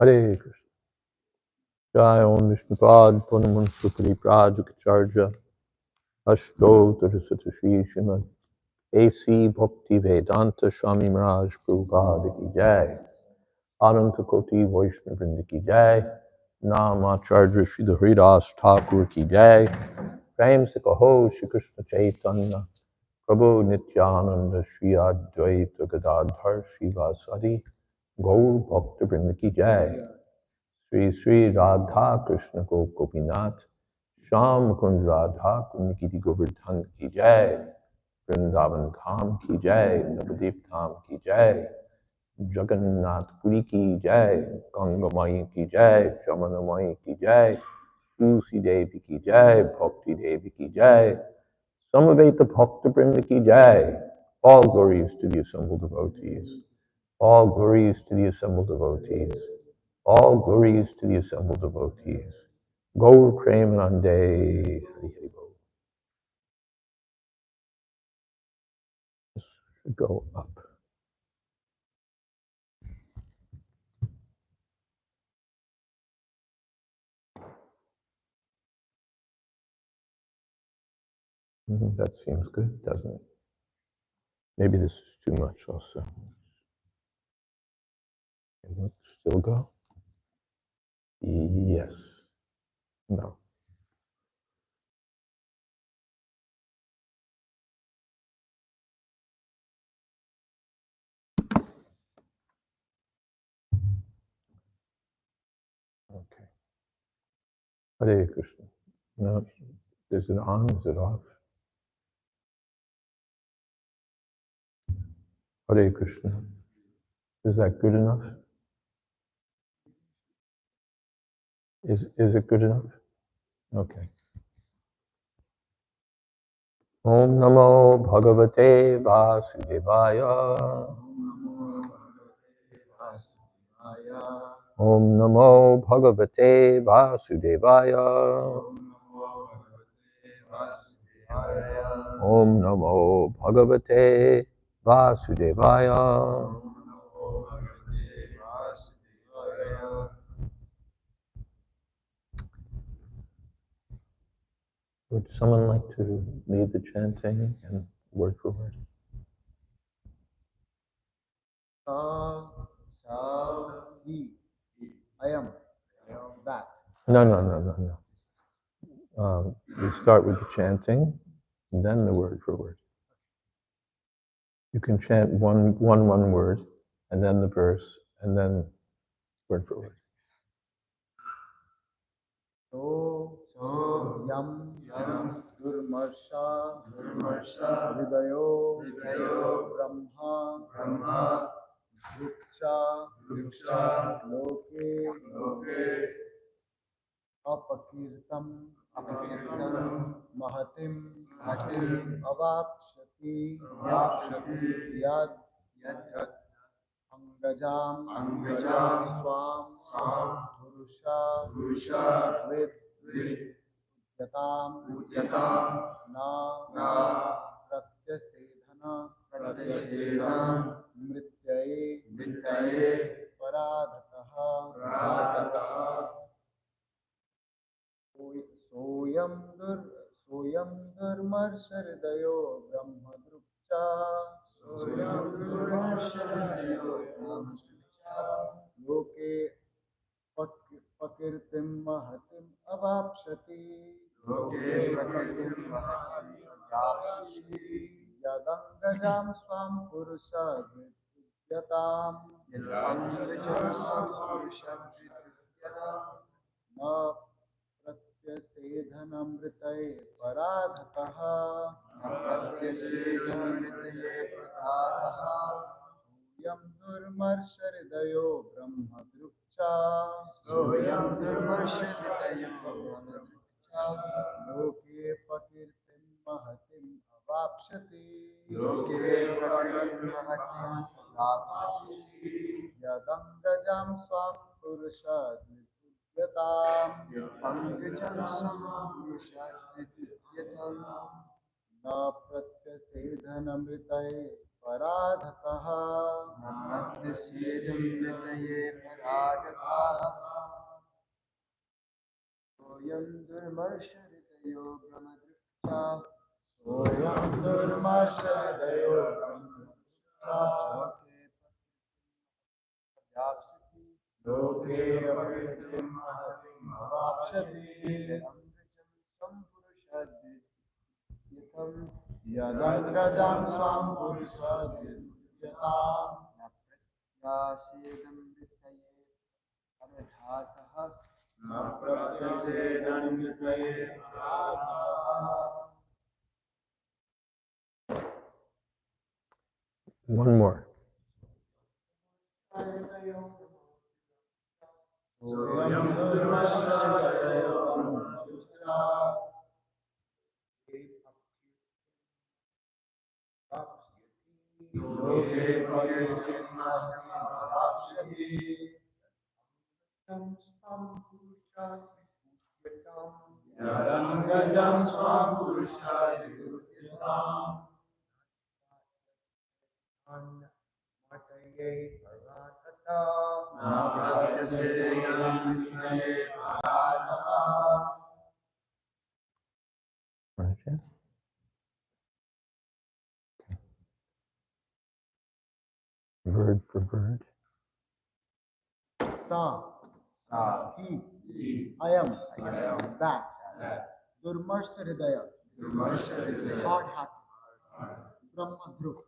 Hare Krishna. Jai Om Vishnupad Purnam Sukri Prajakacharya Ashto Tarasata Shri Śrimad A.C. Bhakti Vedanta Swami Maharaj Prabhupada Ki Jai Ananta Koti Vaishnavrinda Ki Jai Nam Acharya Shri Haridas Thakur Ki Jai Prem Se Kaho Shri Krishna Chaitanya Prabhu Nityananda Shri Advaita Gadadhar Shri Vasadi Gaur Bhakta Vrinda Ki Jai Sri Sri Radha Krishna Gopinath Sham Kund Radha Kunikiti Govardhan Ki Jai Vrindavan Dham Ki Jai Navadip Dham Ki Jai Jagannath Puri Ki Jai Ganga Mai Ki Jai Jamana Mai Ki Jai Tulsi Devi Ki Jai Bhakti Devi Ki Jai Samaveta Bhakta Vrinda Ki Jai. All glories to the assembled devotees. All glories to the assembled devotees. All glories to the assembled devotees. Gaur Premanande Hari Hari Bol. This should go up. That seems good, doesn't it? Maybe this is too much also. Can it still go? Yes. No. Okay. Hare Krishna. No. Is it on? Is it off? Hare Krishna. Is that good enough? Is it good enough? Okay. Om Namo Bhagavate Vasudevaya. Om Namo Bhagavate Vasudevaya. Om Namo Bhagavate Vasudevaya. Would someone like to lead the chanting and word for word? I am that. No. We start with the chanting, and then the word for word. You can chant one word, and then the verse, and then word for word. So yam durmarsha hridayo brahma Vriksha loke apakirtam mahatim avapshati yad angajam swam purusha ved yatam na pratyasethana mrityaye paradhatah Soyam दुर्मर्षहृदयो ब्रह्मदृक्चा लोके प्रकृतिं महतिम अवाप्स्यति यदंगजाम स्वाम पुरुषा विद्यताम न प्रत्यसेधनमृतये पराधतः सोऽयं दुर्मर्षहृदयो ब्रह्मदृक्चा लोके प्रकृतिं महतिम् अवाप्स्यति यदंगजां स्वां पुरुषाद् न प्रत्यसेधनमृतये पराधतः सोऽयं दुर्मर्षहृदयो भ्रमदृक्षा सोऽयं दुर्मर्षहृदयो भ्रमदृक्षा लोके प्रवृत्तिं महतीं अवाप्स्यति यदङ्गजं स्वं पुरुषाद्वितीयताम् न प्रत्यसेदन्वितये पराधतः. One more. सोऽयं दुर्मर्षहृदयो भ्रमदृक्षा लोके प्रवृत्तिं महतीं अवाप्स्यति यदङ्गजं स्वं पुरुषाद्वितीयताम् न प्रत्यसेदन्वितये पराधतः. Okay. Word for word. Sa, he, ayam, that, durmarsha hridaya, hard-hearted, brahmadruk,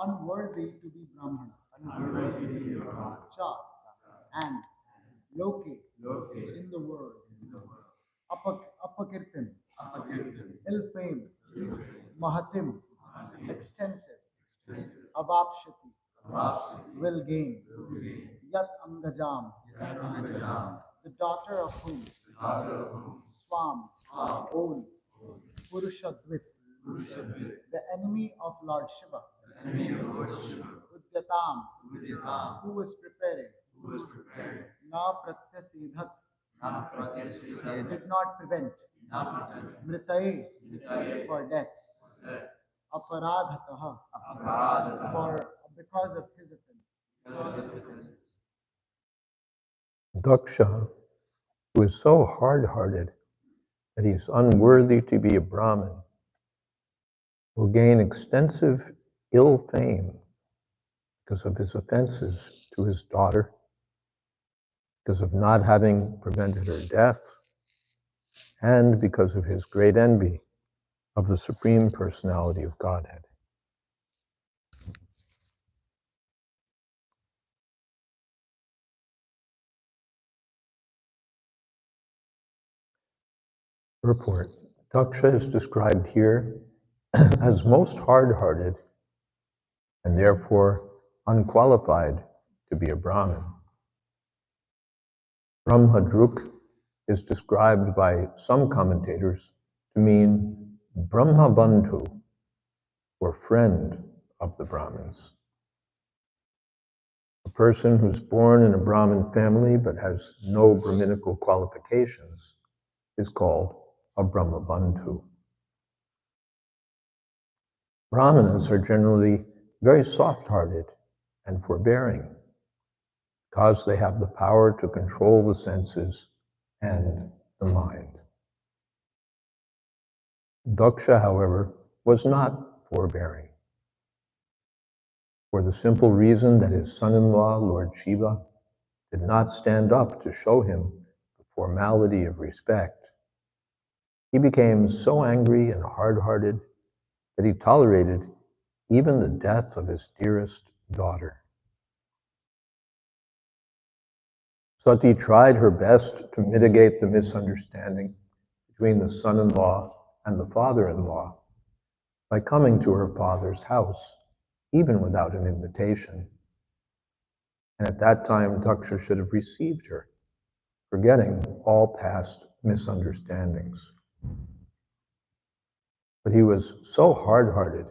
unworthy to be Brahman, cha, and loke, in the world, apakirtan, ill fame, mahatim, extensive, avapshati, will gain, yat angajam, the daughter of whom, swam, own, purushadvit, the enemy of Lord Shiva, udyatam, who was preparing, na pratyasidhat, did not prevent, mritaye, for death, aparadhataha, for because of his offense. Daksha, who is so hard-hearted that he is unworthy to be a Brahmin, will gain extensive ill fame because of his offenses to his daughter, because of not having prevented her death, and because of his great envy of the Supreme Personality of Godhead. Purport. Daksha is described here as most hard-hearted and therefore unqualified to be a Brahmin. Brahmadruk is described by some commentators to mean Brahmabandhu, or friend of the Brahmins. A person who's born in a Brahmin family but has no Brahminical qualifications is called a Brahmabandhu. Brahmanas are generally very soft-hearted and forbearing because they have the power to control the senses and the mind. Daksha, however, was not forbearing, for the simple reason that his son-in-law, Lord Shiva, did not stand up to show him the formality of respect. He became so angry and hard-hearted that he tolerated even the death of his dearest daughter. Sati tried her best to mitigate the misunderstanding between the son-in-law and the father-in-law by coming to her father's house, even without an invitation. And at that time, Daksha should have received her, forgetting all past misunderstandings. But he was so hard-hearted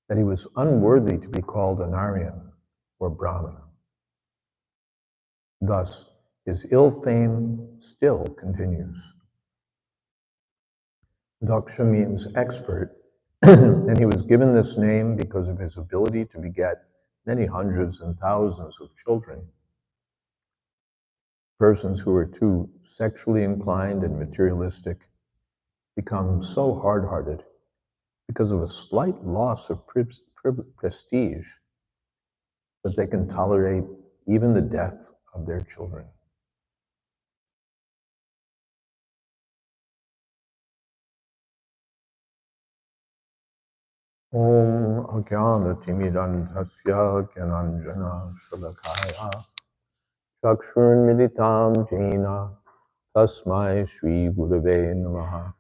that he was unworthy to be called an Aryan or Brahmana. Thus, his ill fame still continues. Daksha means expert And he was given this name because of his ability to beget many hundreds and thousands of children. Persons who are too sexually inclined and materialistic become so hard-hearted because of a slight loss of prestige that they can tolerate even the death of their children. Om Ajnana Timidandhasya Gyananjana Shalakaya Chakshurmilitam Jena Tasmai Shri Gurave Namaha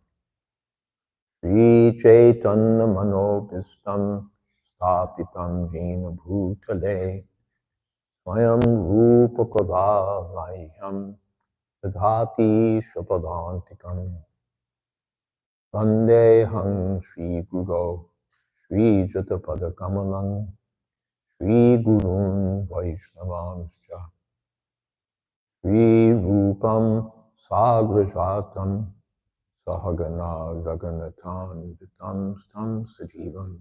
Shri Chaitanya Manobhistam Stapitam Jena Bhutale Swayam Rupa Kada Vahyam Tadhati Shapadantikam Vandeham Shri Guru Shri Jatapada Kamalam Shri Gurun Vaishnavanscha Shri Rupam Sagrajatam Sahagana Raganatan Vitam Stam Sajivam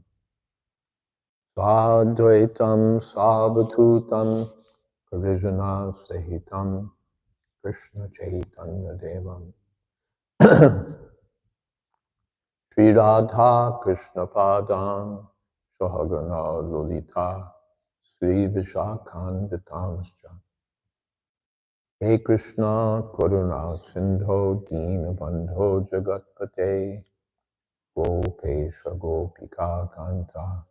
Sadvaitam Sabatutam Parijana Sahitam Krishna Chaitanya Devam Sri Radha Krishna Padam Sahagana Lolita Sri Vishakhan Vitamscha He Krishna Karuna Sindho Dina Bandho Jagatpate Gopesha Gopika Kanta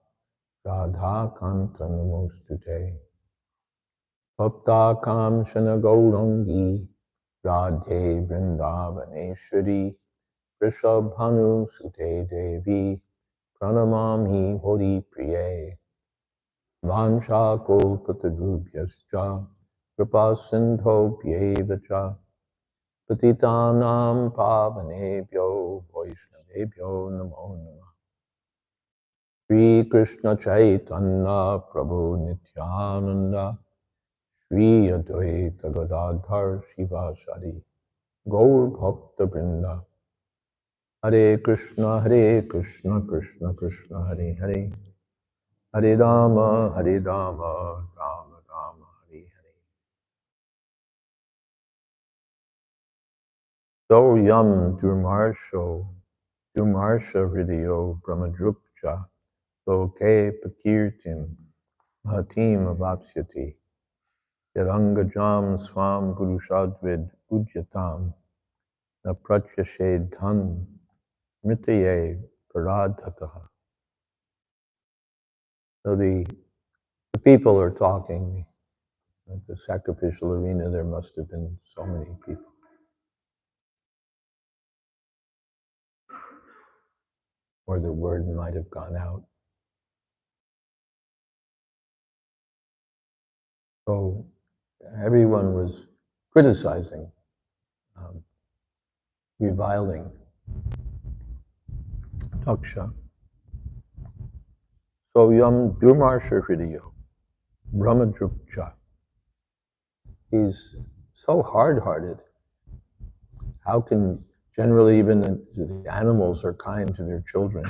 Radha Kanta Namostute Bhakta Kamshana Gaurangi Radhe Vrindavaneshwari Rishabhanu Sute Devi Pranamami Hori Priye Vansha Kolpatadrubhyascha Kripa Sindho Pyevacha Patitanam Pavanebhyo Vaishnavebhyo Namo Namah Shri Krishna Chaitanya Prabhu Nityananda Shri Advaita Gadadhar Shivasari Gaur Bhakta Vrinda Hare Krishna Krishna Krishna Hare Hare Hare Rama Rama Rama Hare Hare So Yam Durmarsha Hridayo Brahmadrupcha Loke Pakirtim Mahatim Avapsyati Yarangajam Swam Purushadvid Ujjatam Na Pratyashedhan Mritaye Paradhataha. So the people are talking. At the sacrificial arena, there must have been so many people. Or the word might have gone out. So everyone was criticizing, reviling Taksha. So Yam Durmarsha Hridayo, Brahmadrupcha. He's so hard-hearted. How can generally even the animals are kind to their children?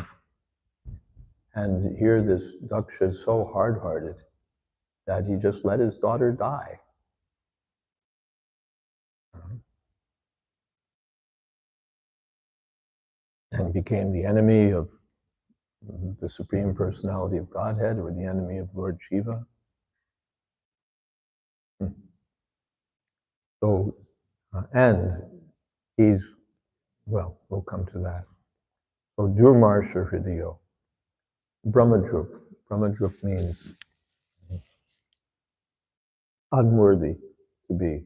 And here this Daksha is so hard-hearted that he just let his daughter die. And became the enemy of the Supreme Personality of Godhead, or the enemy of Lord Shiva. So, and he's, well, we'll come to that. So Durmarsha Hridayo, Brahmadrup. Brahmadrup means unworthy to be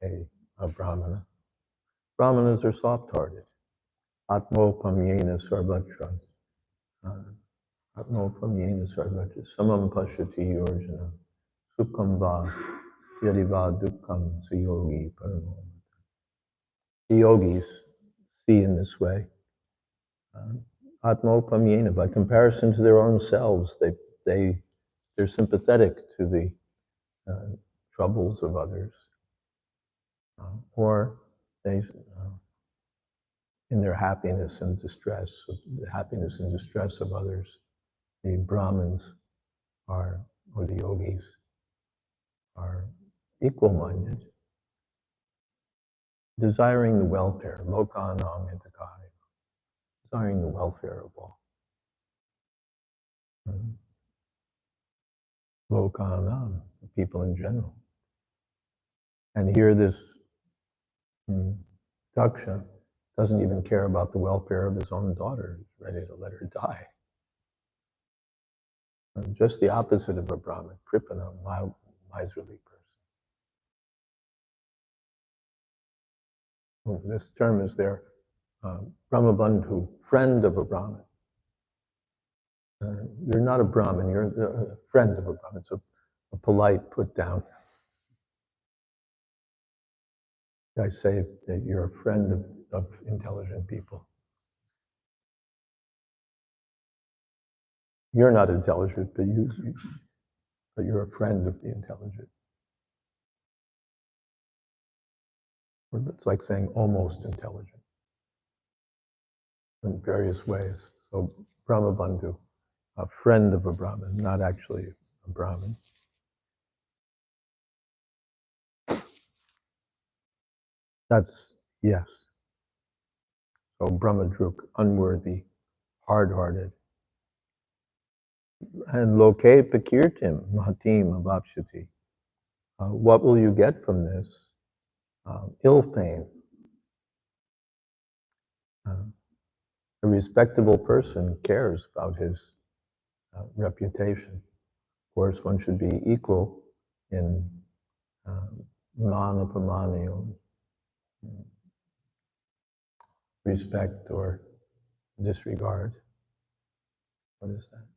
a Brahmana. Brahmanas are soft-hearted. Atmopamyena sarvatra. Atmopamyena sarvatra. Samam pashyati yorjana. Sukham va yadiva dukkham sayogi paramo. The yogis see in this way. Atmopamyena, by comparison to their own selves, they're sympathetic to the troubles of others, or they in their happiness and distress, the happiness and distress of others. The Brahmins are, or the yogis, are equal-minded, desiring the welfare, lokanam hitakaya, desiring the welfare of all. Lokanam, people in general. And here this Daksha doesn't even care about the welfare of his own daughter. He's ready to let her die. And just the opposite of a Brahmin, Kripana, miserly person. Well, this term is there, Brahmabandhu, friend of a Brahmin. You're not a Brahmin, you're a friend of a Brahmin. It's a polite put down. I say that you're a friend of intelligent people. You're not intelligent, but you're a friend of the intelligent. It's like saying almost intelligent in various ways. So Brahmabandhu, a friend of a Brahmin, not actually a Brahmin. That's yes. So Brahmadruk, unworthy, hard-hearted. And loke pakirtim mahatim avapshati. What will you get from this? Ill fame. A respectable person cares about his reputation. Of course, one should be equal in manapamani, respect or disregard. What is that?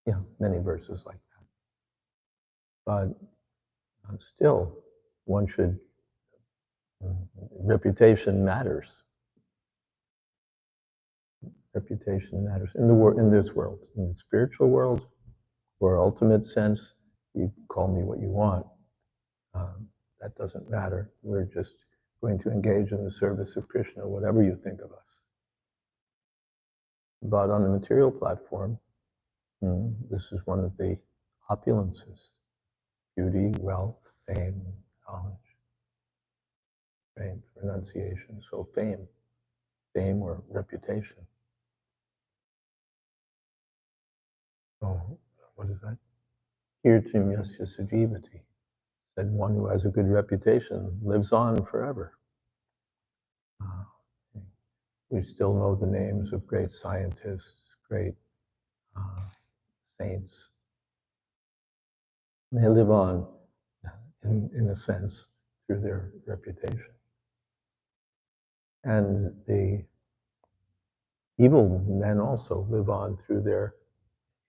Yeah, many verses like that. But still, one should, reputation matters. Reputation matters in this world. In the spiritual world, or ultimate sense, you call me what you want. That doesn't matter. We're just going to engage in the service of Krishna, whatever you think of us. But on the material platform, this is one of the opulences: beauty, wealth, fame, knowledge, fame, renunciation. So fame or reputation. Oh, what is that? Kirtim yasya sajivati. Said one who has a good reputation lives on forever. We still know the names of great scientists, great saints. They live on, in a sense, through their reputation. And the evil men also live on through their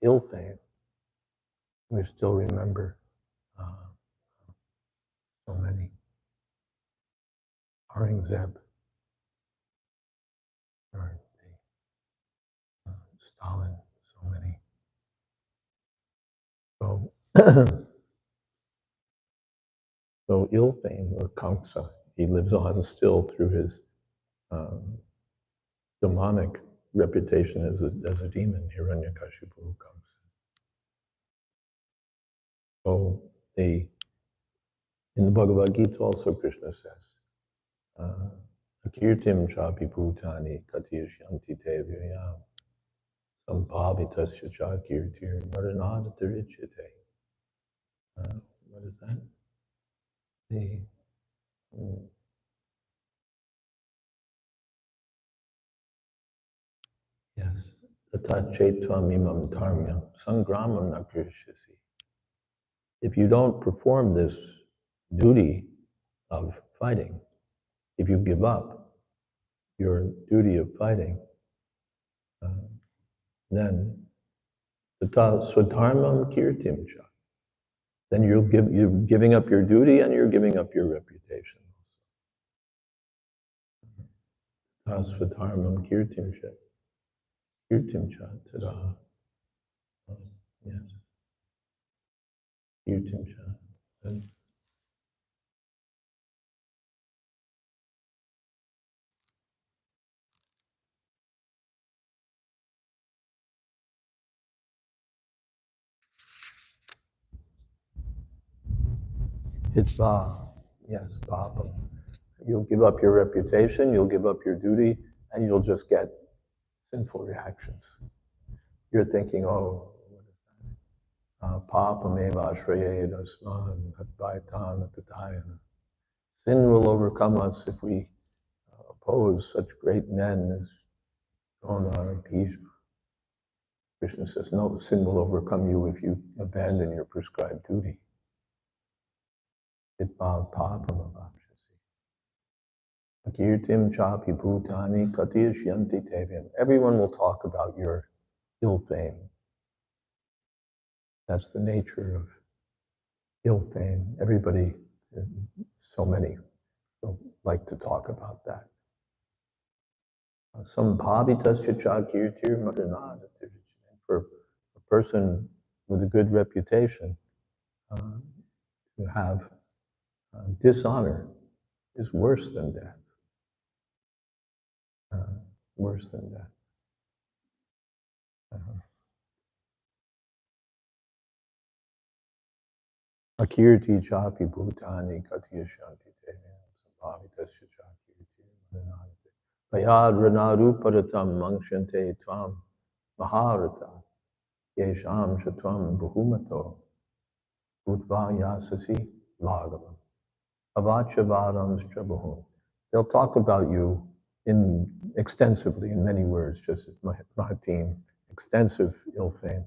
ill fame. We still remember so many. Aurangzeb, or Stalin, so many. So, so ill fame, or Kamsa, he lives on still through his demonic reputation as a demon, Hiranyakashipu Kamsa. So in the Bhagavad Gita also Krishna says, Akirtim chapi bhutani katiyashyanti te viryam sambhavitasya cha kirtir varanadatarichyate. What is that? Yes. Tata chetvam imam dharmyam sangramam na krishyasi. If you don't perform this duty of fighting, if you give up your duty of fighting, then tata swadharmam kirtim cha. Then you're giving up your duty and you're giving up your reputation. Swadharmam kirtim cha. Kirtim cha tada. Yes. Kirtim cha. It's yes, papa. You'll give up your reputation, you'll give up your duty, and you'll just get sinful reactions. You're thinking, oh, papameva ashrayedasman advaitan atadayana. Sin will overcome us if we oppose such great men as Drona and Bhishma. Krishna says, no, sin will overcome you if you abandon your prescribed duty. Itbhav papamavapshasi. Akirtim chapi bhutani katiyashyanti tevyam. Everyone will talk about your ill fame. That's the nature of ill fame. Everybody, so many, don't like to talk about that. Sambhavitasya cha kirtir madanada. For a person with a good reputation, to have dishonor is worse than death. Worse than death. Akirti chapi bhutani katiyashanti tevyam sambhavitasya cha kirtir madanada. Payad ranaruparatam mangshante tvam maharata yesham shatvam bhumato Bhutva yasasi lagavam. Avachavadams trabahun. They'll talk about you extensively in many words, just as Mahatim, extensive ill fame.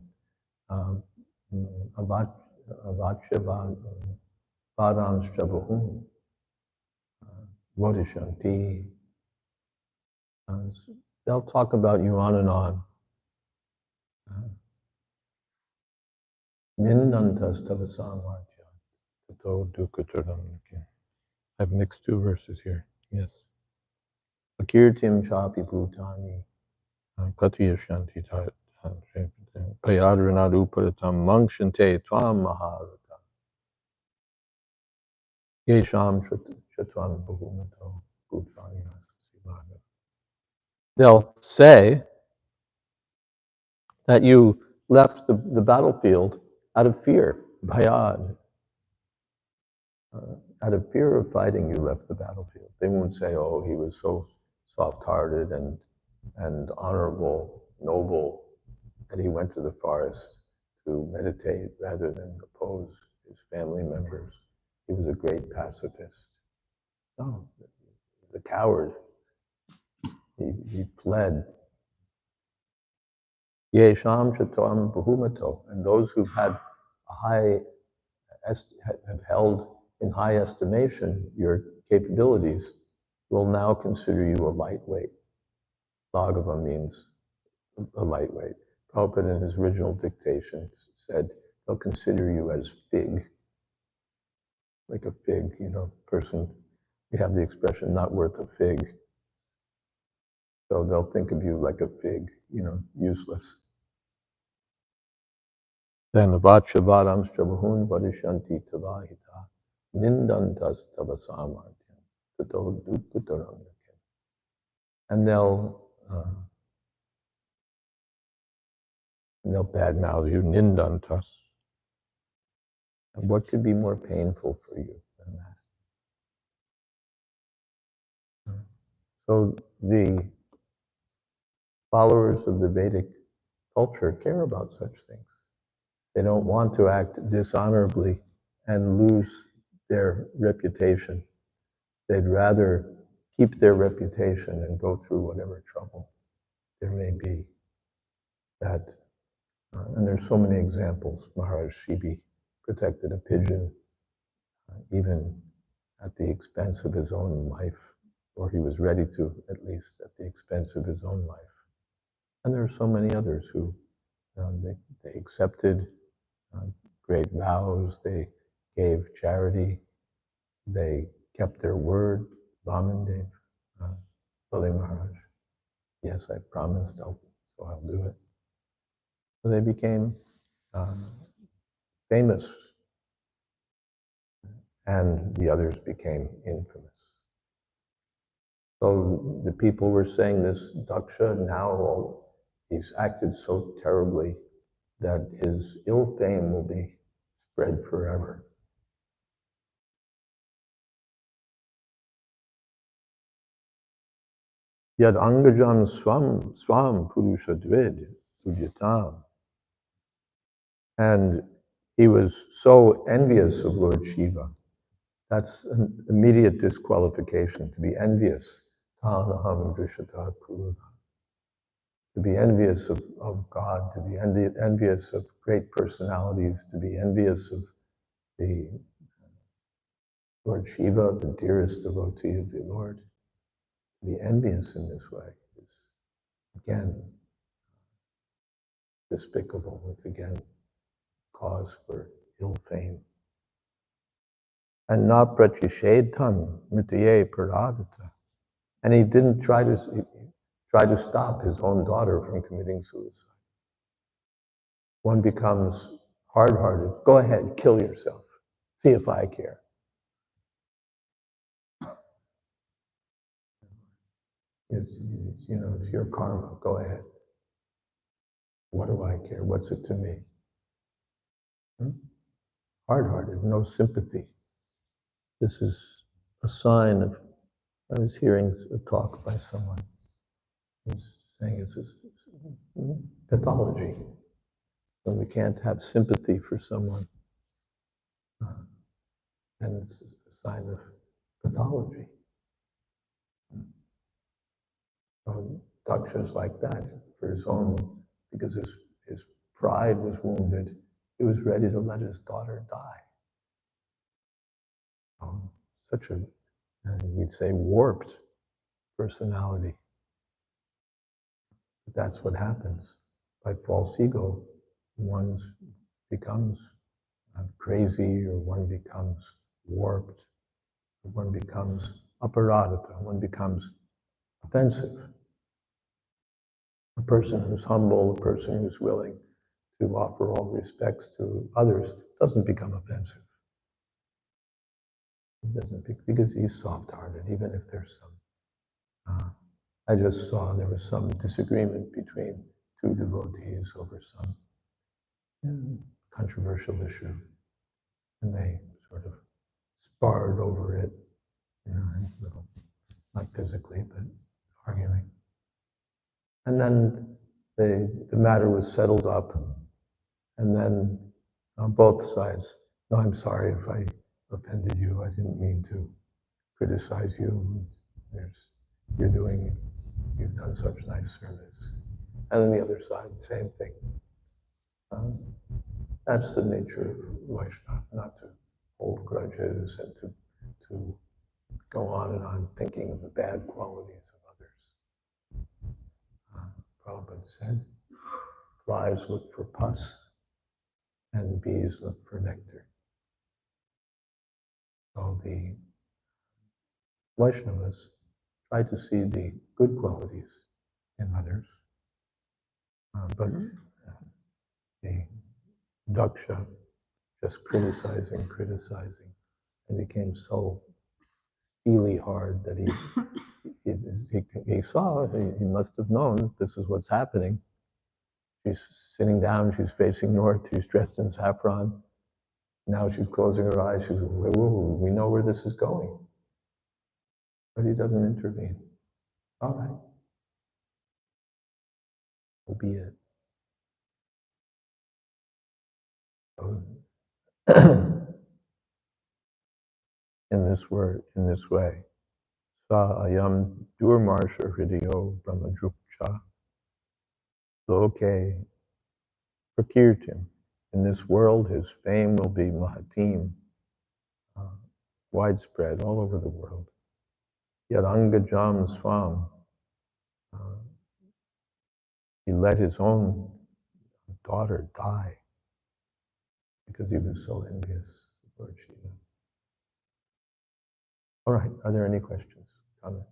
Avachavadams trabahun. Vodishanti. They'll talk about you on and on. Nindantas tavasamartya. I've mixed two verses here. Yes. Akirtim chapi bhutani katiyashanti payadranaduparatam mangshante tvam maharata yesham shatvam bhumato bhutvanyasasivaga. They'll say that you left the battlefield out of fear, bhayad. Out of fear of fighting, you left the battlefield. They won't say, oh, he was so soft-hearted and honorable, noble, that he went to the forest to meditate rather than oppose his family members. He was a great pacifist. No, he was a coward. He fled. Yesham shatam bahumato. And those who've had have held in high estimation your capabilities will now consider you a lightweight. Bhāgavatam means a lightweight. Prabhupada in his original dictation said they'll consider you as fig, like a fig, person. We have the expression not worth a fig. So they'll think of you like a fig, useless. Then Vachavadam Strabahun Vadishanti Tavahita Nindantas Tavasamartyam Tato Dukutaram. And they'll badmouth you, Nindantas. And what could be more painful for you than that? So the followers of the Vedic culture care about such things. They don't want to act dishonorably and lose their reputation. They'd rather keep their reputation and go through whatever trouble there may be. And there's so many examples. Maharaj Shibi protected a pigeon even at the expense of his own life, or he was ready to, at least, at the expense of his own life. And there are so many others who they accepted great vows, they gave charity, they kept their word. Vamandev, Bali Maharaj, yes, I promised, so I'll do it. So they became famous, and the others became infamous. So the people were saying this, Daksha, now he's acted so terribly that his ill fame will be spread forever. Yad angajam swam purusha dvid udyatam. And he was so envious of Lord Shiva. That's an immediate disqualification, to be envious. Tanaham drishata purusha. To be envious of God, to be envious of great personalities, to be envious of the Lord Shiva, the dearest devotee of the Lord. To be envious in this way is, again, despicable. It's again cause for ill fame. And na prachishedhan mritye paradata. And he didn't try to stop his own daughter from committing suicide. One becomes hard-hearted. Go ahead, kill yourself. See if I care. It's your karma. Go ahead. What do I care? What's it to me? Hard-hearted, no sympathy. This is a sign of. I was hearing a talk by someone who's saying it's a pathology. When we can't have sympathy for someone, and it's a sign of pathology. Daksha's like that for his own, because his pride was wounded. He was ready to let his daughter die. Such a, you'd say, warped personality. But that's what happens. By false ego, one becomes crazy, or one becomes warped, or one becomes aparadata, one becomes offensive. A person who's humble, a person who's willing to offer all respects to others, doesn't become offensive. It doesn't, because he's soft-hearted, even if there's some. I just saw there was some disagreement between two devotees over some controversial issue, and they sort of sparred over it, not physically, but arguing. And then the matter was settled up, and then on both sides, no, I'm sorry if I offended you. I didn't mean to criticize you. You've done such nice service. And then the other side, same thing. That's the nature of Vaishnava, not to hold grudges and to go on and on thinking of the bad qualities of others. Prabhupada said, flies look for pus and bees look for nectar. So the Vaishnavas try to see the good qualities in others, but the Daksha just criticizing, and became so steely hard that he saw, he must have known this is what's happening. She's sitting down, she's facing north, she's dressed in saffron. Now she's closing her eyes, she's, whoa, we know where this is going. But he doesn't intervene. All right. So be it. in this way. Sa ayam durmarsha hridayo brahmadrupcha loke prakirtim. In this world, his fame will be mahatim, widespread all over the world. Yadangajam swam. He let his own daughter die because he was so envious of Lord Shiva. All right, are there any questions, comments?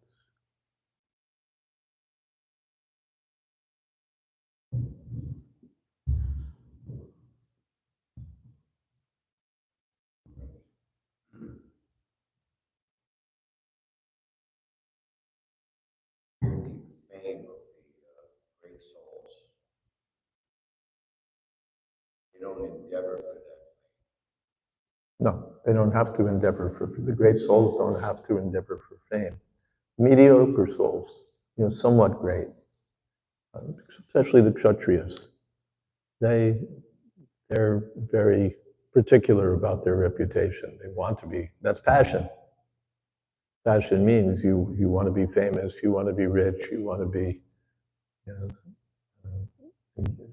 Fame of the great souls. They don't endeavor for that. No, they don't have to endeavor for the great souls don't have to endeavor for fame. Mediocre souls somewhat great, especially the Kshatriyas. They're very particular about their reputation. They want to be. That's passion. Passion means you want to be famous, you want to be rich, you want to be,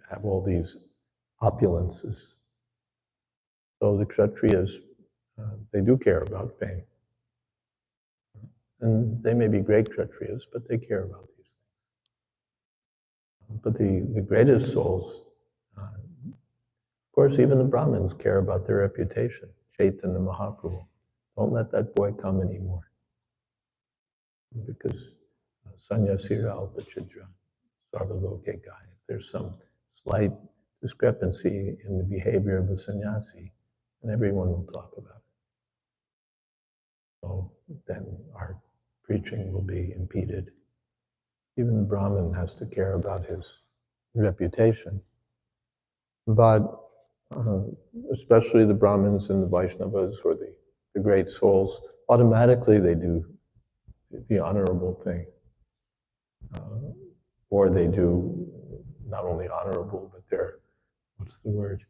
have all these opulences. So the Kshatriyas, they do care about fame. And they may be great Kshatriyas, but they care about these things. But the greatest souls, of course, even the Brahmins care about their reputation. Chaitanya Mahaprabhu, don't let that boy come anymore. Because Sanyasira Alpachidra, Sarvaloke Gaya, there's some slight discrepancy in the behavior of a sannyasi, and everyone will talk about it. So then our preaching will be impeded. Even the Brahmin has to care about his reputation. But especially the Brahmins and the Vaishnavas or the great souls, automatically they do the honorable thing. Or they do not only honorable, but they're, what's the word?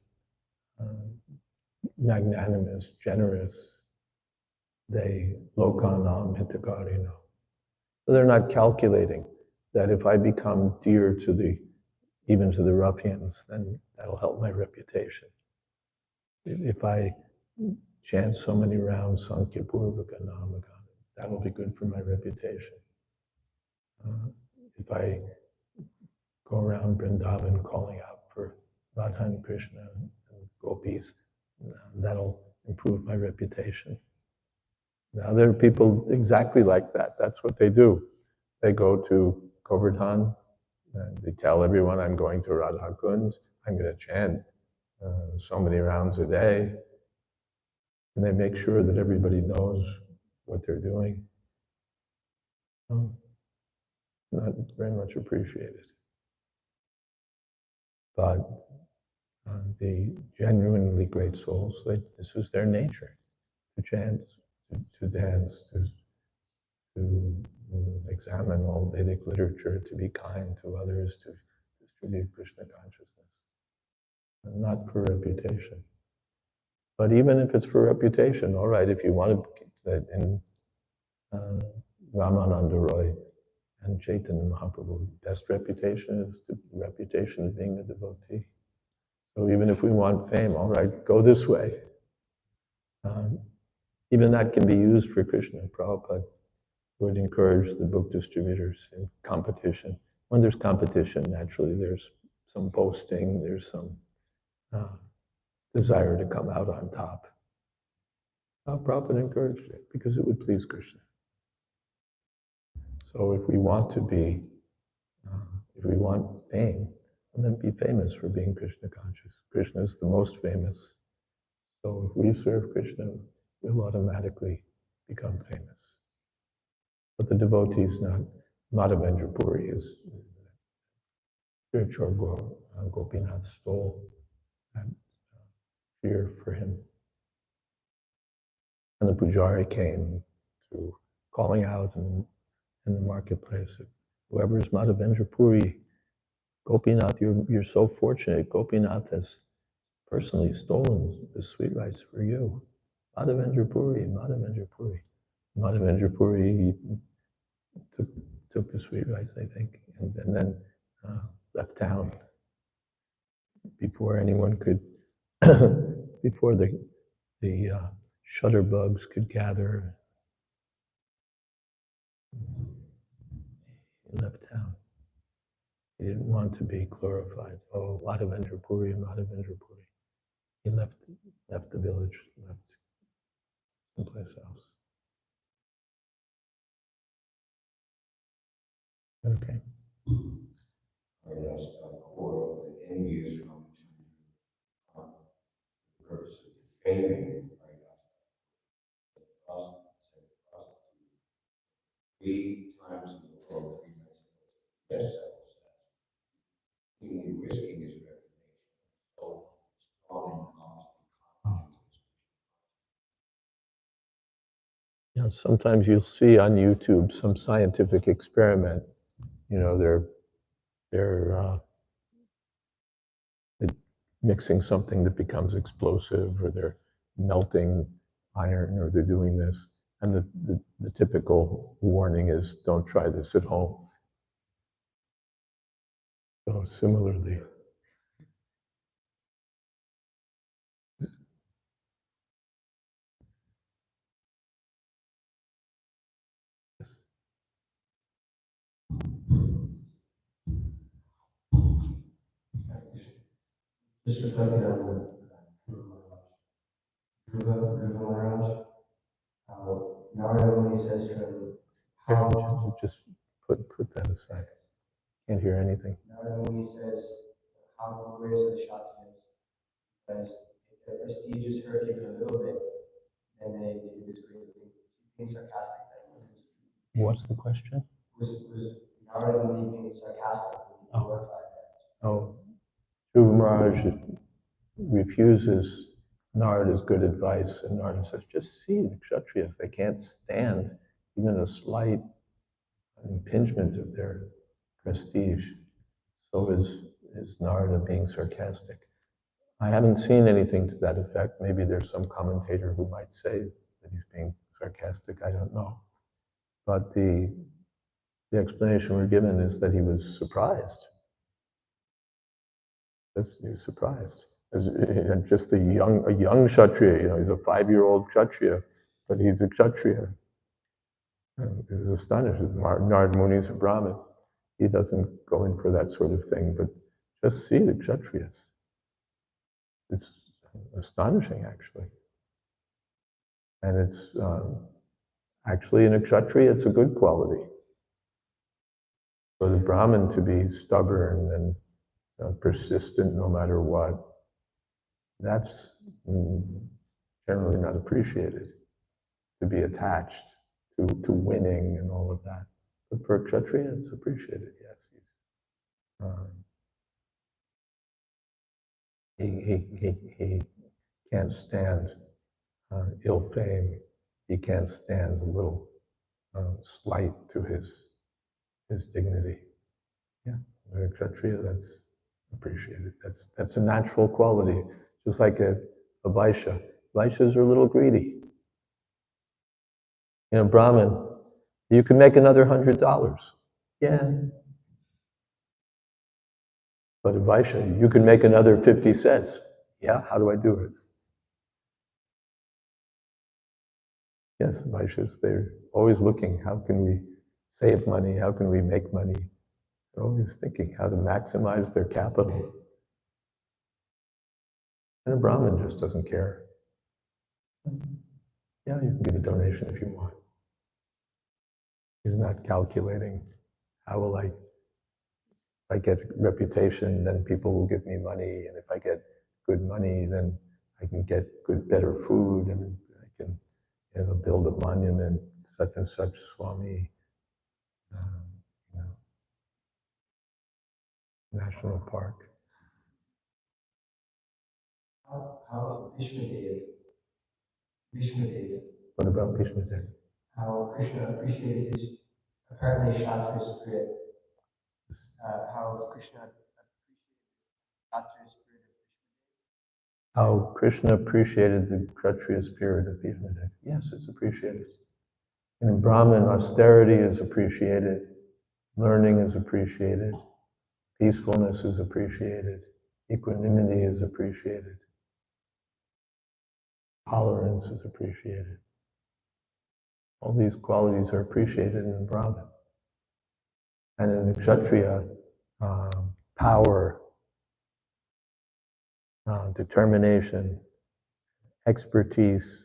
Magnanimous, generous. They lokanam hitakarino. So they're not calculating that if I become dear to even to the ruffians, then that'll help my reputation. If I chant so many rounds, Sankhya Purvaka Namagana, that'll be good for my reputation. If I go around Vrindavan calling out for Radha and Krishna and gopis, that'll improve my reputation. Now there are people exactly like that. That's what they do. They go to Govardhan and they tell everyone, I'm going to Radha Kund, I'm going to chant so many rounds a day. And they make sure that everybody knows what they're doing. Not very much appreciated. But the genuinely great souls, this is their nature, to chant, to dance, to examine all Vedic literature, to be kind to others, to distribute Krishna consciousness, and not for reputation. But even if it's for reputation, all right, if you want to keep that in Ramananda Roy and Chaitanya Mahaprabhu, best reputation is the reputation of being a devotee. So even if we want fame, all right, go this way. Even that can be used for Krishna. Prabhupada would encourage the book distributors in competition. When there's competition, naturally there's some boasting, there's some desire to come out on top. Prabhupada encouraged it because it would please Krishna. So if we want to be, if we want fame, then be famous for being Krishna conscious. Krishna is the most famous. So if we serve Krishna, we'll automatically become famous. But the devotees, not Madhavendra Puri is spiritual Gopinath stole and fear for him. And the pujari came to calling out in the marketplace, whoever is Madhavendra Puri, Gopinath, you're so fortunate. Gopinath has personally stolen the sweet rice for you. Madhavendra Puri, Madhavendra Puri. Madhavendra Puri took the sweet rice, I think, and then left town before anyone could, before the shutterbugs could gather. He left town. He didn't want to be glorified. Oh, Madhavendra Puri, Madhavendra Puri. He left the village, left someplace else. Okay. Our last core of the envious from the purpose of faming, three times in the world, 3 nights ago. Yes, he risking his reputation. So strong Sometimes you'll see on YouTube some scientific experiment they're mixing something that becomes explosive, or they're melting iron, or they're doing this. And the typical warning is, don't try this at home. So similarly, Just reflecting on Dhruva Maharaj, how Narada Muni says to him, how just put that aside. Can't hear anything. Narada Muni says, how glorious are the Kshatriyas, because if their prestige is hurt even a little bit, then they do this great thing. Being sarcastic, that What's the question? was Narada Muni being sarcastic when he glorified that? Oh, Dhruva Maharaj refuses Narada's good advice, and Narada says, just see the Kshatriyas, they can't stand even a slight impingement of their prestige. So is Narada being sarcastic. I haven't seen anything to that effect. Maybe there's some commentator who might say that he's being sarcastic, I don't know. But the explanation we're given is that he was surprised. He was surprised. As just a young Kshatriya, he's a 5-year-old Kshatriya, but he's a Kshatriya. He was astonished. Narada Muni is a Brahmin. He doesn't go in for that sort of thing, but just see the Kshatriyas. It's astonishing, actually. And it's actually, in a Kshatriya, it's a good quality. For the Brahmin to be stubborn and persistent no matter what, that's generally not appreciated. To be attached to winning and all of that. But for a Kshatriya, it's appreciated, yes. He can't stand ill fame. He can't stand a little slight to his dignity. Yeah, for a Kshatriya, that's appreciated. That's a natural quality, just like a Vaishya. Vaishyas are a little greedy. Brahmin, you can make another $100. Yeah. But a Vaishya, you can make another 50 cents. Yeah, how do I do it? Yes, the Vaishyas, they're always looking, how can we save money? How can we make money? They're always thinking how to maximize their capital. And a Brahmin just doesn't care. Yeah, you can give a donation if you want. He's not calculating, how will if I get reputation, then people will give me money, and if I get good money, then I can get better food, and I can build a monument, such and such Swami, national park. How about Bhishma Dev? What about Bhishma Dev? How Krishna appreciated his apparently Kshatriya spirit. How Krishna appreciated Kshatriya spirit of Bhishma Dev. How Krishna appreciated the Kshatriya spirit of Bhishma Dev. Yes, it's appreciated. In Brahman, austerity is appreciated, learning is appreciated, peacefulness is appreciated, equanimity is appreciated, tolerance is appreciated. All these qualities are appreciated in Brahman. And in the Kshatriya, power, determination, expertise,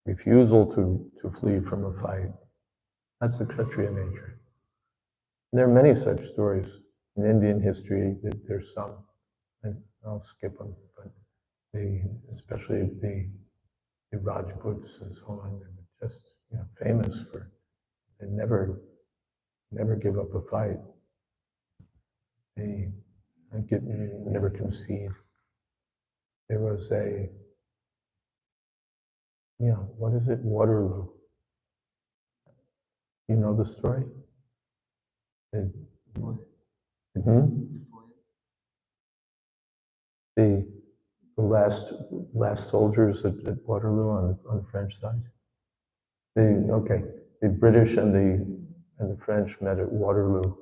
refusal to flee from a fight. That's the Kshatriya nature. And there are many such stories in Indian history. There's some, and I'll skip them, but especially the Rajputs and so on, they're just famous for they never give up a fight. They never concede. There was what is it? Waterloo. You know the story? Hmm? The last soldiers at Waterloo on the French side. The British and the French met at Waterloo,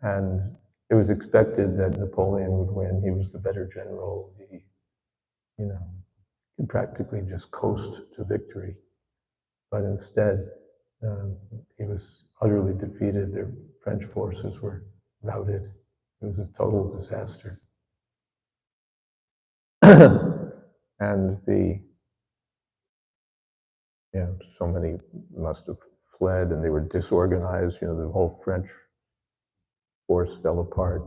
and it was expected that Napoleon would win. He was the better general. He, could practically just coast to victory, but instead he was utterly defeated. The French forces were routed. It was a total disaster. And so many must have fled, and they were disorganized. The whole French force fell apart.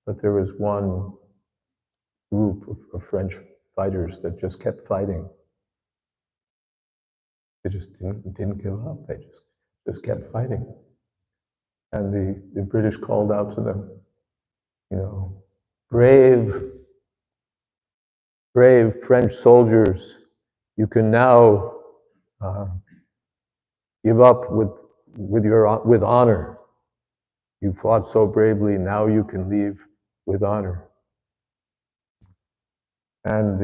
But there was one group of French fighters that just kept fighting. They just didn't give up. They just kept fighting. And the British called out to them, brave French soldiers, you can now give up with honor. You fought so bravely, now you can leave with honor. And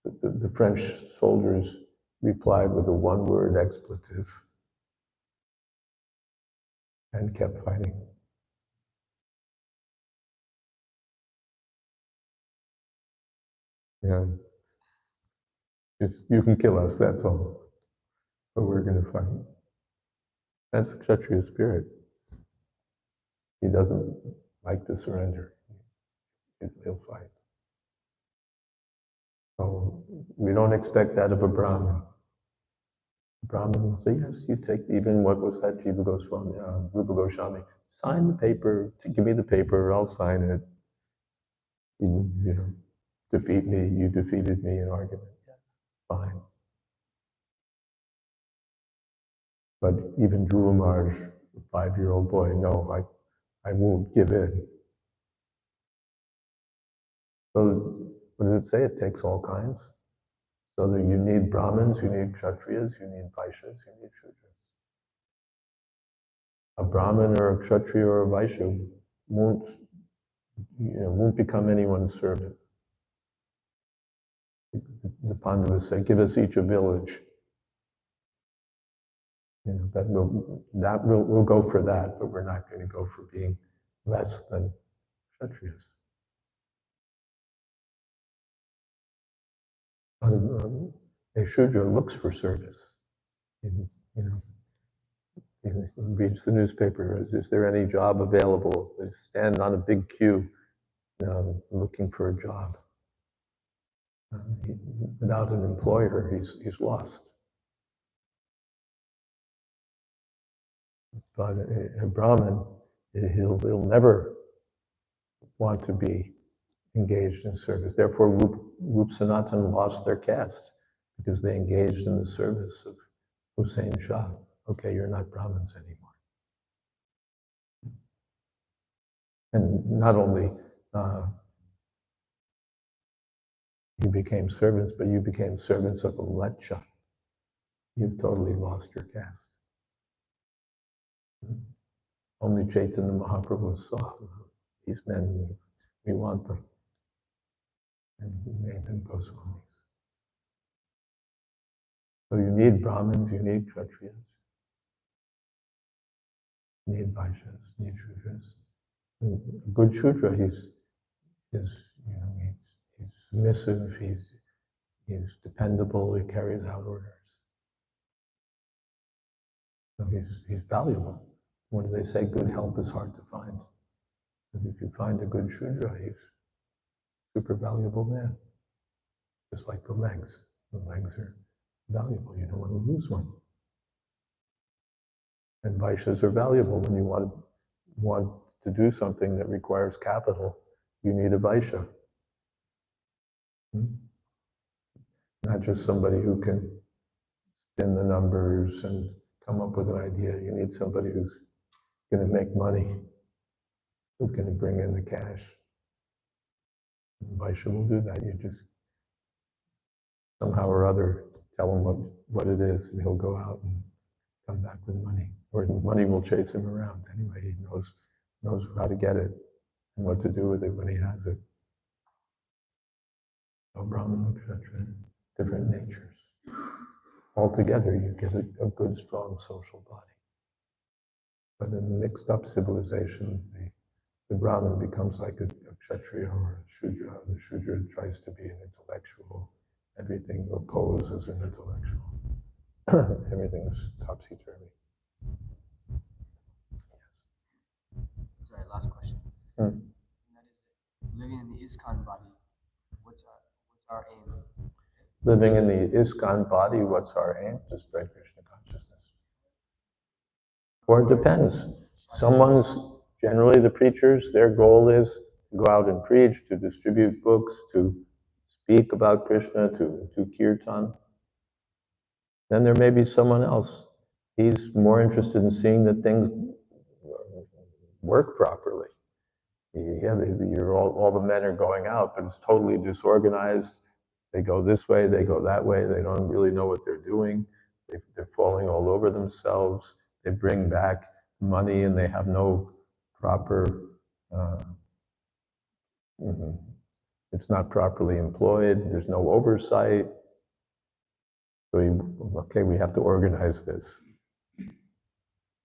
the French soldiers replied with a one-word expletive and kept fighting. You can kill us, that's all, but we're going to fight. That's the Kshatriya spirit. He doesn't like to surrender. He'll fight. So we don't expect that of a Brahmin. A Brahmin will say, yes, you take, even what was that, Jiva Goswami, Rupa Goswami, sign the paper, give me the paper, I'll sign it. You defeat me, you defeated me in argument. Yes, fine. But even Dhruva Maharaj, a 5-year-old boy, no, I won't give in. So what does it say? It takes all kinds. So that you need Brahmins, you need Kshatriyas, you need Vaishyas, you need Shudras. A Brahmin or a Kshatriya or a Vaishya won't become anyone's servant. The Pandavas say, give us each a village. We'll go for that, but we're not going to go for being less than Kshatriyas. A Shudra looks for service. He reads the newspaper. Is there any job available? They stand on a big queue looking for a job. Without an employer, he's lost. But a Brahmin, he'll never want to be engaged in service. Therefore, Rup Sanatan lost their caste because they engaged in the service of Hussain Shah. Okay, you're not Brahmins anymore. And not only you became servants, but you became servants of a Lecha. You've totally lost your caste. Only Chaitanya Mahaprabhu saw these men, we want them. And he made them Goswamis. So you need Brahmins, you need Kshatriyas, you need Vaishyas, you need Shudras. A good Shudra, he's submissive, he's dependable, he carries out orders. So he's valuable. What do they say? Good help is hard to find. But if you find a good Shudra, he's a super valuable man. Just like the legs. The legs are valuable. You don't want to lose one. And Vaishyas are valuable. When you want to do something that requires capital, you need a Vaishya. Not just somebody who can spin the numbers and come up with an idea. You need somebody who's going to make money, who's going to bring in the cash. And Vaishya will do that. You just somehow or other tell him what it is, and he'll go out and come back with money, or money will chase him around. Anyway, he knows how to get it and what to do with it when he has it. So Brahman, Kshatriya, different natures. Altogether, you get a good, strong social body. But in a mixed up civilization, the Brahmin becomes like a Kshatriya or a Shudra. The Shudra tries to be an intellectual. Everything opposes an intellectual. Everything is topsy-turvy. Sorry, last question. Hmm. And that is, living in the ISKCON body, what's our aim? Living in the ISKCON body, what's our aim? To spread Krishna consciousness. Or it depends. Generally the preachers, their goal is to go out and preach, to distribute books, to speak about Krishna, to do kirtan. Then there may be someone else. He's more interested in seeing that things work properly. Yeah, all the men are going out, but it's totally disorganized. They go this way, they go that way. They don't really know what they're doing. They're falling all over themselves. They bring back money and they have no proper, it's not properly employed. There's no oversight. So we have to organize this.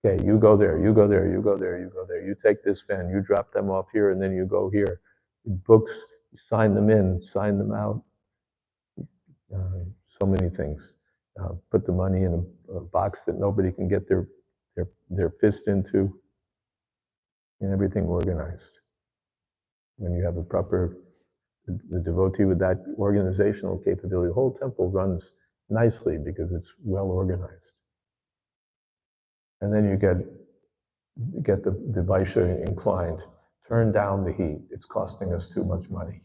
Okay, you go there, you go there, you go there, you go there. You take this van, you drop them off here, and then you go here. Books, you sign them in, sign them out. So many things. Put the money in a box that nobody can get their fist into, and everything organized. When you have the devotee with that organizational capability, the whole temple runs nicely because it's well organized. And then you get the Vaishya inclined. Turn down the heat. It's costing us too much money.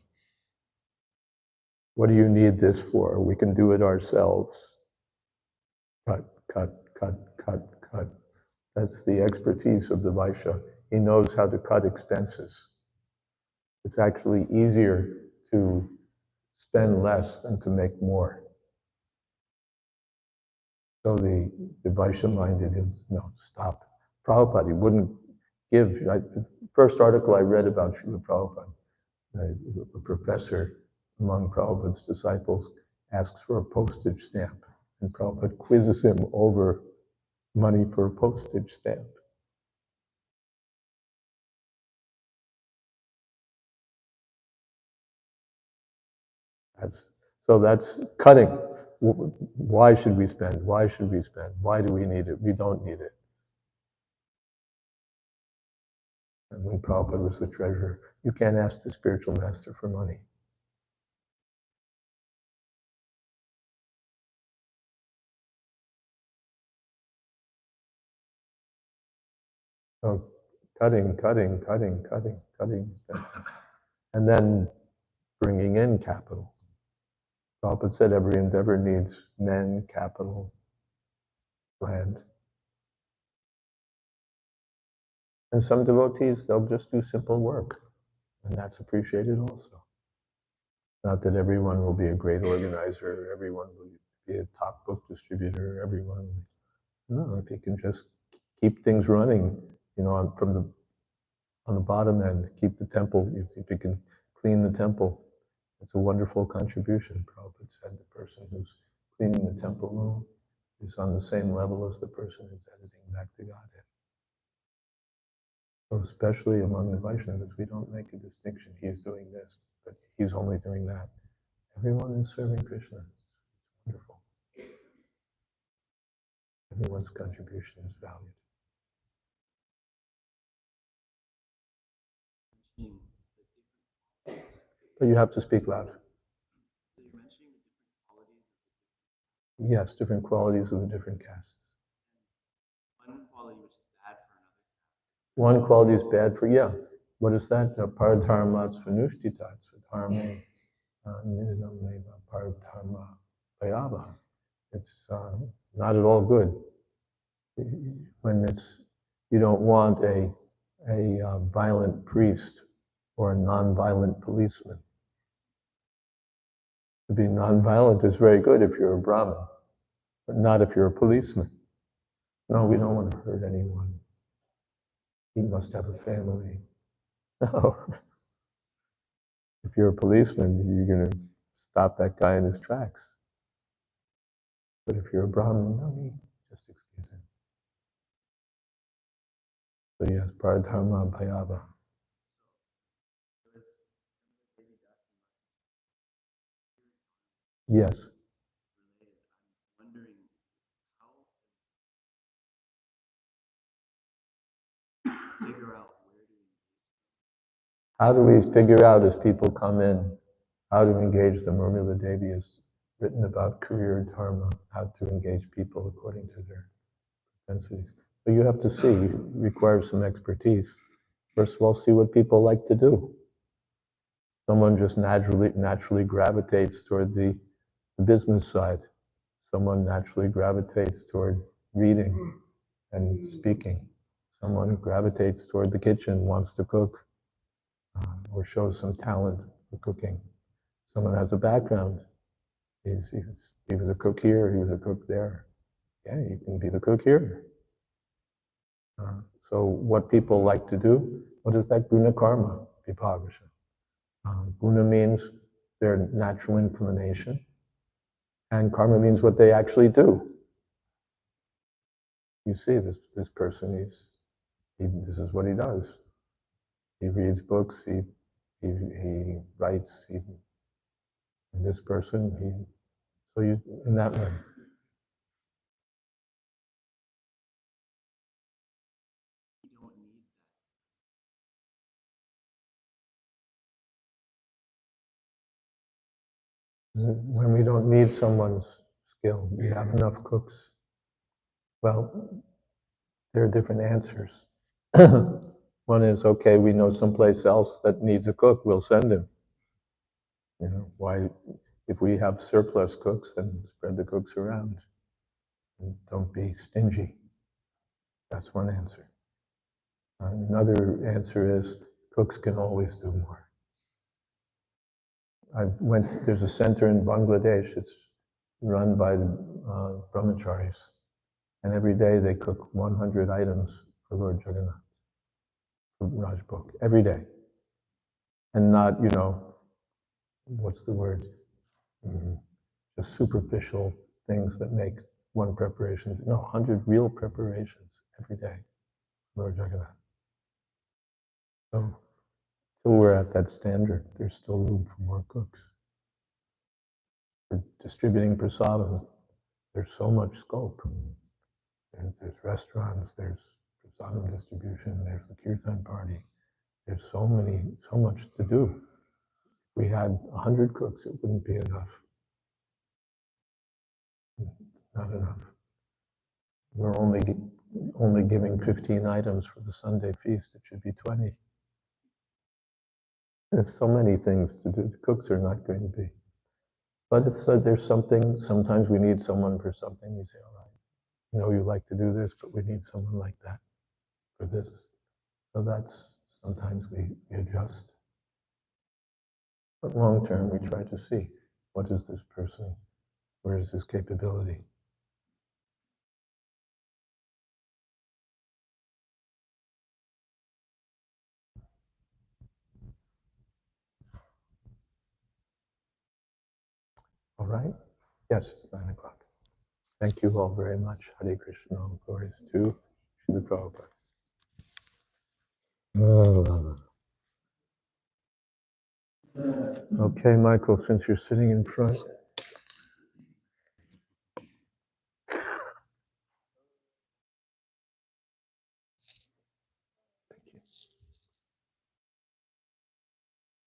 What do you need this for? We can do it ourselves. Cut, cut, cut, cut, cut. That's the expertise of the Vaishya. He knows how to cut expenses. It's actually easier to spend less than to make more. So the Vaishya-minded is, no, stop. Prabhupada, he wouldn't give. The first article I read about Srila Prabhupada, a professor among Prabhupada's disciples asks for a postage stamp, and Prabhupada quizzes him over money for a postage stamp. That's cutting. Why should we spend? Why should we spend? Why do we need it? We don't need it. And when Prabhupada was the treasurer, you can't ask the spiritual master for money. So cutting expenses. And then bringing in capital. Prabhupada said every endeavor needs men, capital, land. And some devotees, they'll just do simple work, and that's appreciated also. Not that everyone will be a great organizer, everyone will be a top book distributor, everyone. No, if you can just keep things running, on the bottom end, keep the temple, if you can clean the temple, it's a wonderful contribution. Prabhupada said the person who's cleaning the temple room is on the same level as the person who's editing back to Godhead. So especially among the Vaishnavas, we don't make a distinction. He's doing this, but he's only doing that. Everyone is serving Krishna. It's wonderful. Everyone's contribution is valued. But you have to speak loud. Yes, different qualities of the different castes. One quality is bad for, yeah. What is that? Paradharma svanushtita, dharma paradharma bhayava. It's not at all good. When you don't want a violent priest or a non-violent policeman. To be non-violent is very good if you're a Brahmin, but not if you're a policeman. No, we don't want to hurt anyone. He must have a family. No. If you're a policeman, you're going to stop that guy in his tracks. But if you're a Brahmin, no, just excuse him. So yes, Paradharma Bhayava. Yes. How do we figure out as people come in how to engage them? Urmila Devi has written about career dharma, how to engage people according to their propensities. But you have to see, it requires some expertise. First of all, see what people like to do. Someone just naturally gravitates toward the business side. Someone naturally gravitates toward reading and speaking. Someone gravitates toward the kitchen, wants to cook, or shows some talent for cooking. Someone has a background. He was a cook here, he was a cook there. Yeah, you can be the cook here. So what people like to do, what is that? Guna karma, vipagusha. Guna means their natural inclination, and karma means what they actually do. You see, this person, this is what he does. He reads books, he writes, and this person, so you, in that way. When we don't need someone's skill, we have enough cooks. Well, there are different answers. One is, okay, we know someplace else that needs a cook, we'll send him. You know, why, if we have surplus cooks, then spread the cooks around. And don't be stingy. That's one answer. Another answer is, cooks can always do more. There's a center in Bangladesh, it's run by the brahmacharis, and every day they cook 100 items for Lord Jagannath, for Rajbhog, every day. And not, what's the word? Just superficial things that make one preparation. No, 100 real preparations every day, Lord Jagannath. So, till we're at that standard, there's still room for more cooks. For distributing prasadam, there's so much scope. There's restaurants, there's prasadam distribution, there's the kirtan party. There's so much to do. If we had 100 cooks, it wouldn't be enough. Not enough. We're only giving 15 items for the Sunday feast. It should be 20. There's so many things to do. The cooks are not going to be. But it's there's something, sometimes we need someone for something. We say, all right, you like to do this, but we need someone like that for this. So that's, sometimes we adjust. But long term, we try to see, what is this person? Where is his capability? All right? Yes, it's 9 o'clock. Thank you all very much. Hare Krishna. Glories to Srila Prabhupada. Okay, Michael, since you're sitting in front,